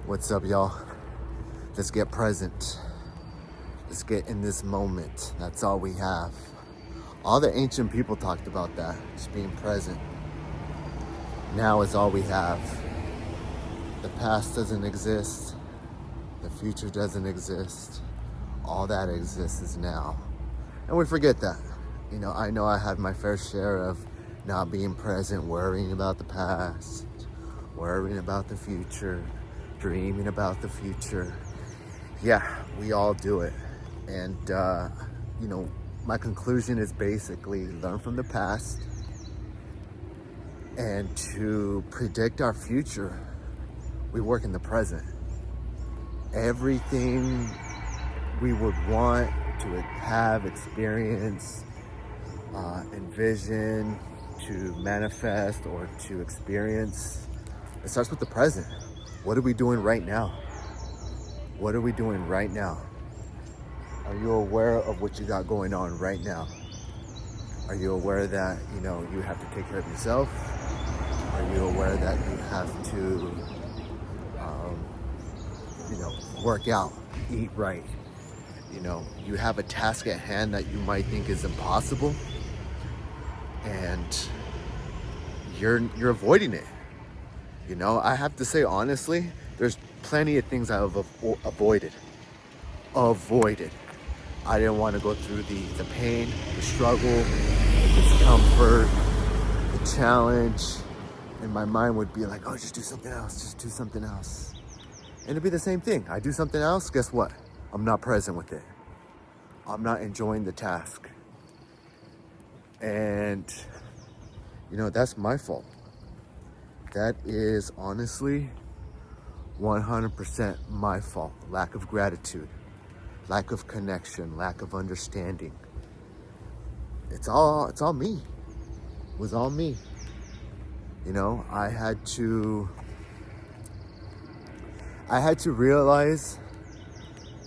What's up, y'all? Let's get present. Let's get in this moment. That's all we have. All the ancient people talked about that, just being present. Now is all we have. The past doesn't exist. The future doesn't exist. All that exists is now. And we forget that. I know I have my fair share of not being present, worrying about the past, worrying about the future, dreaming about the future. Yeah, we all do it. And, my conclusion is basically learn from the past, and to predict our future, we work in the present. Everything we would want to have, experience, envision, to manifest, or to experience, it starts with the present. What are we doing right now? What are we doing right now? Are you aware of what you got going on right now? Are you aware that, you have to take care of yourself? Are you aware that you have to, work out, eat right? You have a task at hand that you might think is impossible, and you're avoiding it. I have to say honestly, there's plenty of things I've avoided. I didn't want to go through the pain, the struggle, the discomfort, the challenge. And my mind would be like, oh, just do something else, just do something else. And it'd be the same thing. I do something else, guess what? I'm not present with it. I'm not enjoying the task. And, that's my fault. That is honestly 100% my fault. Lack of gratitude, lack of connection, lack of understanding. It's all me. It was all me. I had to realize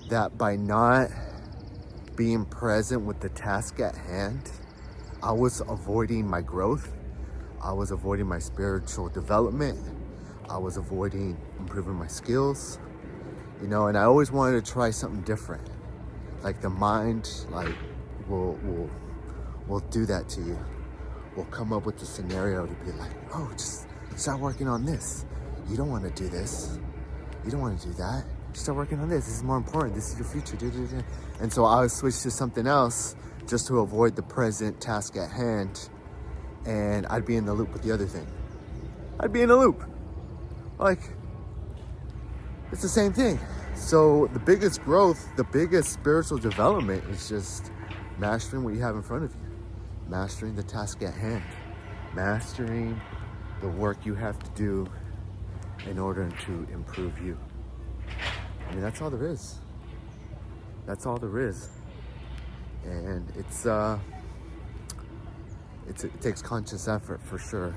that by not being present with the task at hand, I was avoiding my growth. I was avoiding my spiritual development. I was avoiding improving my skills. And I always wanted to try something different. Like the mind, will do that to you. We'll come up with a scenario to be like, oh, just start working on this. You don't want to do this. You don't want to do that. Start working on this. This is more important. This is your future. And so I would switch to something else just to avoid the present task at hand. And I'd be in the loop with the other thing. I'd be in a loop. It's the same thing. So the biggest growth, the biggest spiritual development is just mastering what you have in front of you. Mastering the task at hand. Mastering the work you have to do in order to improve you. That's all there is. That's all there is. And it takes conscious effort for sure,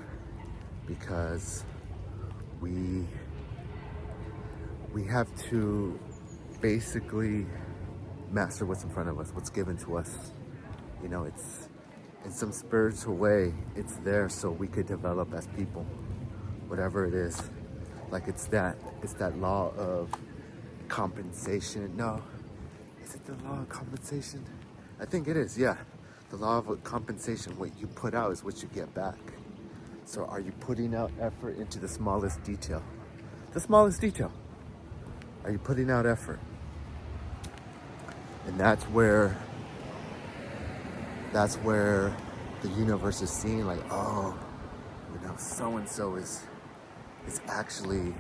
because we have to basically master what's in front of us, what's given to us. It's in some spiritual way, it's there so we could develop as people, whatever it is. It's that law of compensation. No, is it the law of compensation? I think it is, yeah. The law of compensation, what you put out is what you get back. So are you putting out effort into the smallest detail? The smallest detail. Are you putting out effort? And that's where the universe is seeing, like, oh, so-and-so is actually,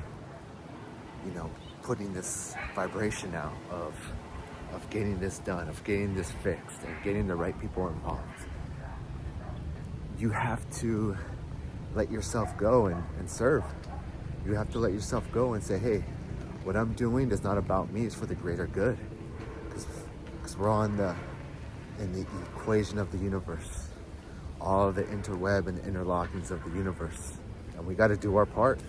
putting this vibration out of getting this done, of getting this fixed, and getting the right people involved. You have to let yourself go and serve. You have to let yourself go and say, hey, what I'm doing is not about me, it's for the greater good. Because we're all in the equation of the universe, all the interweb and interlockings of the universe. And we got to do our part.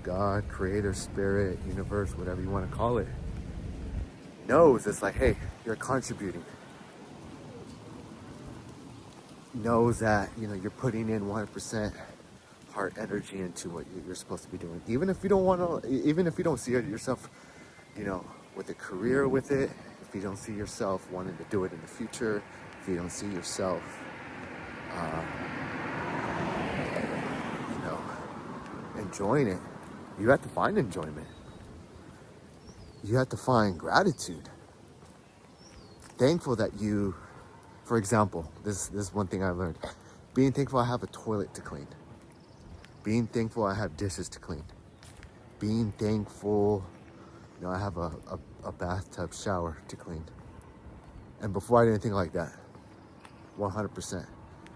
God, creator, spirit, universe, whatever you want to call it, knows it's like, hey, you're contributing. Knows that, you're putting in 100% heart energy into what you're supposed to be doing. Even if you don't want to, even if you don't see yourself, you know, with a career with it, if you don't see yourself wanting to do it in the future, if you don't see yourself, you know, enjoying it, you have to find enjoyment. You have to find gratitude. Thankful that you, for example, this is one thing I learned. Being thankful I have a toilet to clean. Being thankful I have dishes to clean. Being thankful, you know, I have a bathtub shower to clean. And before I didn't think like that, 100%.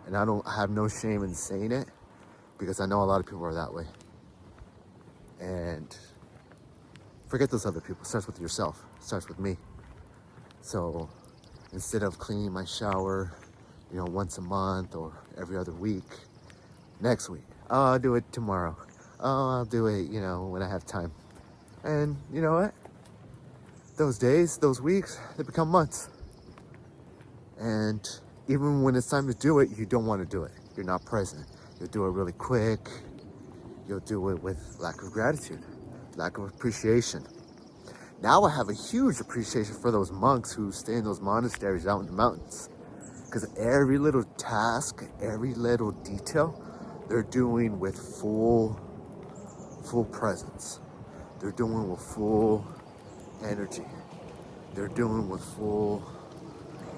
And I have no shame in saying it because I know a lot of people are that way. And forget those other people. It starts with yourself. It starts with me. So instead of cleaning my shower, you know, once a month or every other week, next week, oh, I'll do it tomorrow. Oh, I'll do it, you know, when I have time. And you know what? Those days, those weeks, they become months. And even when it's time to do it, you don't want to do it. You're not present. You'll do it really quick. You'll do it with lack of gratitude, lack of appreciation. Now I have a huge appreciation for those monks who stay in those monasteries out in the mountains. Because every little task, every little detail, they're doing with full presence. They're doing with full energy. They're doing with full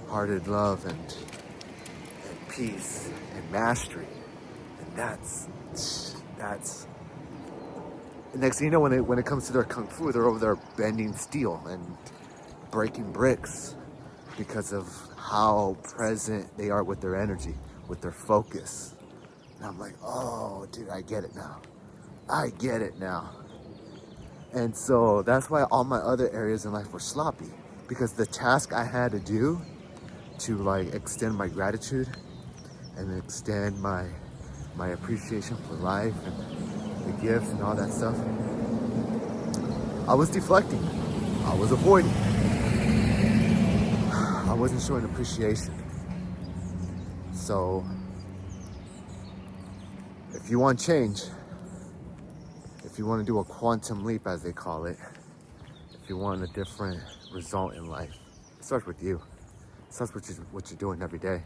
hearted love and peace and mastery. And that's next thing you know, when it comes to their kung fu, they're over there bending steel and breaking bricks because of how present they are with their energy, with their focus. And I'm like, oh, dude, I get it now. I get it now. And so that's why all my other areas in life were sloppy, because the task I had to do to like extend my gratitude and extend my appreciation for life and the gifts and all that stuff, I was deflecting. I was avoiding. I wasn't showing appreciation. So if you want change, if you want to do a quantum leap, as they call it, if you want a different result in life, it starts with you. It starts with what you're doing every day.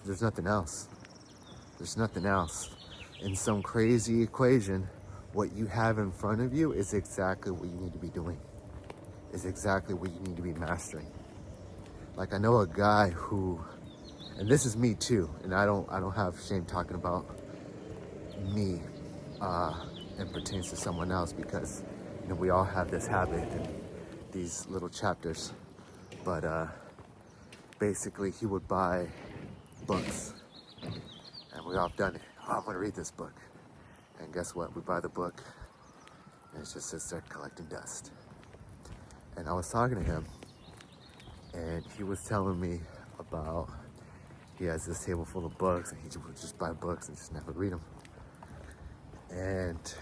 There's nothing else. There's nothing else. In some crazy equation, what you have in front of you is exactly what you need to be doing. Is exactly what you need to be mastering. Like I know a guy who, and this is me too, and I don't have shame talking about me and pertains to someone else, because you know we all have this habit and these little chapters. But basically he would buy books, and we all have done it. Oh, I'm gonna read this book, and guess what? We buy the book, and it just sits there collecting dust. And I was talking to him, and he was telling me about he has this table full of books, and he would just buy books and just never read them. And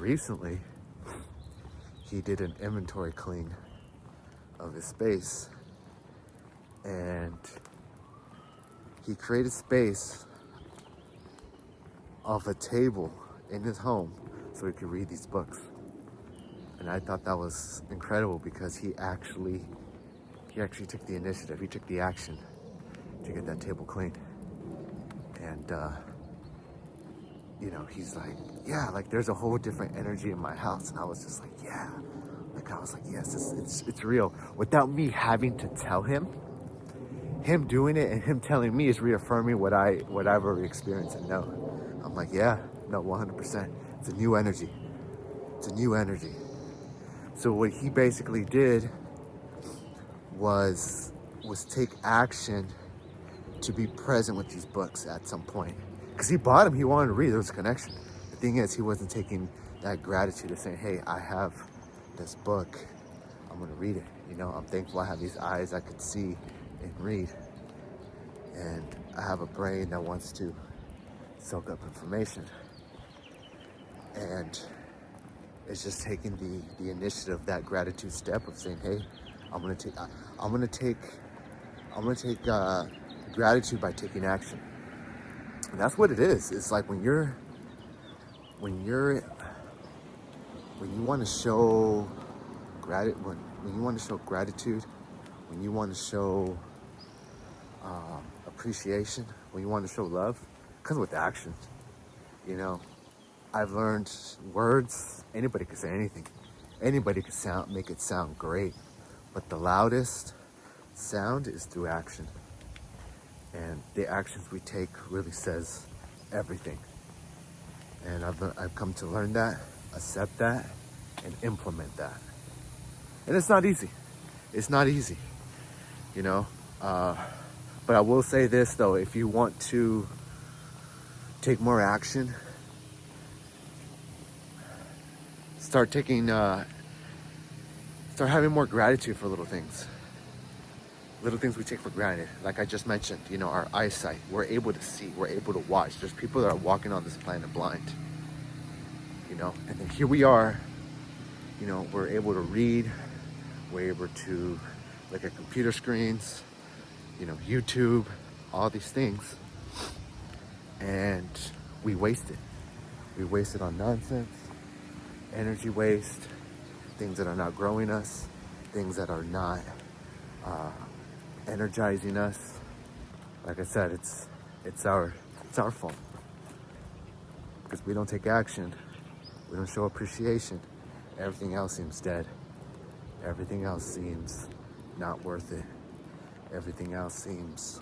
recently, he did an inventory clean of his space, and he created space off a table in his home so he could read these books. And I thought that was incredible, because he actually took the initiative, he took the action to get that table cleaned. And you know, he's like, yeah, like there's a whole different energy in my house. And I was just like, yeah. Like I was like, yes, it's real. Without me having to tell him doing it and him telling me is reaffirming what I've already experienced and know. I'm like, yeah, no, 100%. It's a new energy. It's a new energy. So what he basically did was take action to be present with these books at some point. Because he bought them, he wanted to read, there was a connection. The thing is, he wasn't taking that gratitude of saying, hey, I have this book, I'm gonna read it. You know, I'm thankful I have these eyes I could see and read. And I have a brain that wants to soak up information. And it's just taking the initiative, that gratitude step of saying, hey, I'm gonna take gratitude by taking action. And that's what it is. It's like when you're when you want to show when you want to show gratitude, when you want to show appreciation, when you want to show love, it comes with actions. You know, I've learned words. Anybody can say anything. Anybody can make it sound great, but the loudest sound is through action. And the actions we take really says everything. And I've come to learn that, accept that, and implement that. And it's not easy. It's not easy, you know. But I will say this though: if you want to take more action, start having more gratitude for little things we take for granted. Like I just mentioned, you know, our eyesight, we're able to see, we're able to watch. There's people that are walking on this planet blind, you know, and then here we are, you know, we're able to read, we're able to look at computer screens, you know, YouTube, all these things, and we waste it. We waste it on nonsense, energy waste, things that are not growing us, things that are not energizing us. Like I said, it's our fault, because we don't take action, we don't show appreciation. Everything else seems dead. Everything else seems not worth it. Everything else seems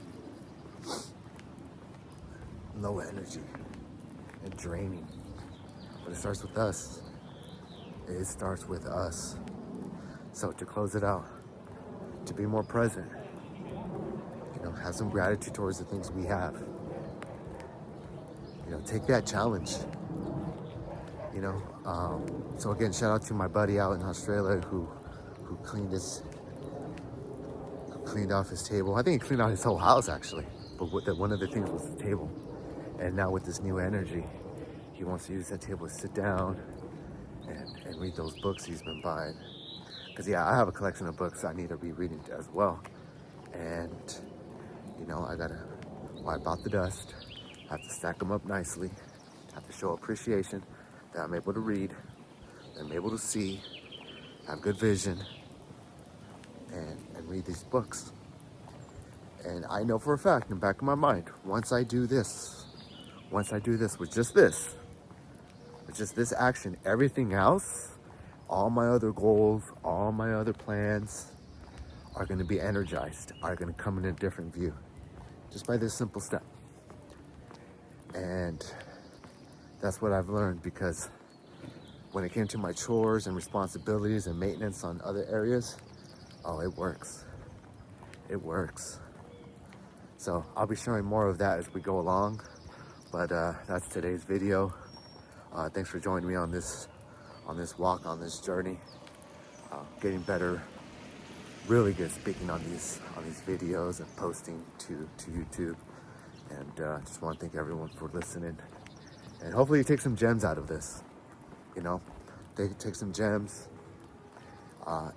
low energy and draining. But it starts with us. It starts with us. So to close it out, to be more present, you know, have some gratitude towards the things we have. You know, take that challenge. You know, so again, shout out to my buddy out in Australia who cleaned off his table. I think he cleaned out his whole house actually, but one of the things was the table. And now with this new energy, he wants to use that table to sit down and read those books he's been buying. Because yeah, I have a collection of books I need to be reading as well. And you know, I gotta wipe out the dust, have to stack them up nicely, have to show appreciation that I'm able to read, that I'm able to see, have good vision, and read these books. And I know for a fact in the back of my mind, once I do this with just this action, everything else, all my other goals, all my other plans are going to be energized, are going to come in a different view, just by this simple step. And that's what I've learned, because when it came to my chores and responsibilities and maintenance on other areas, oh, it works. It works. So I'll be showing more of that as we go along. But that's today's video. Thanks for joining me on this walk, on this journey. Getting better, really good speaking on these videos and posting to YouTube. And just want to thank everyone for listening. And hopefully you take some gems out of this. You know, take some gems,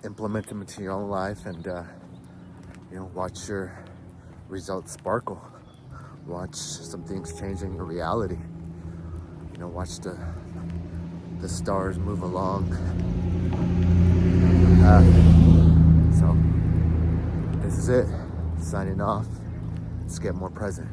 implement them into your own life, and you know, watch your results sparkle. Watch some things change in your reality. You know, watch the stars move along the path. So this is it. Signing off. Let's get more present.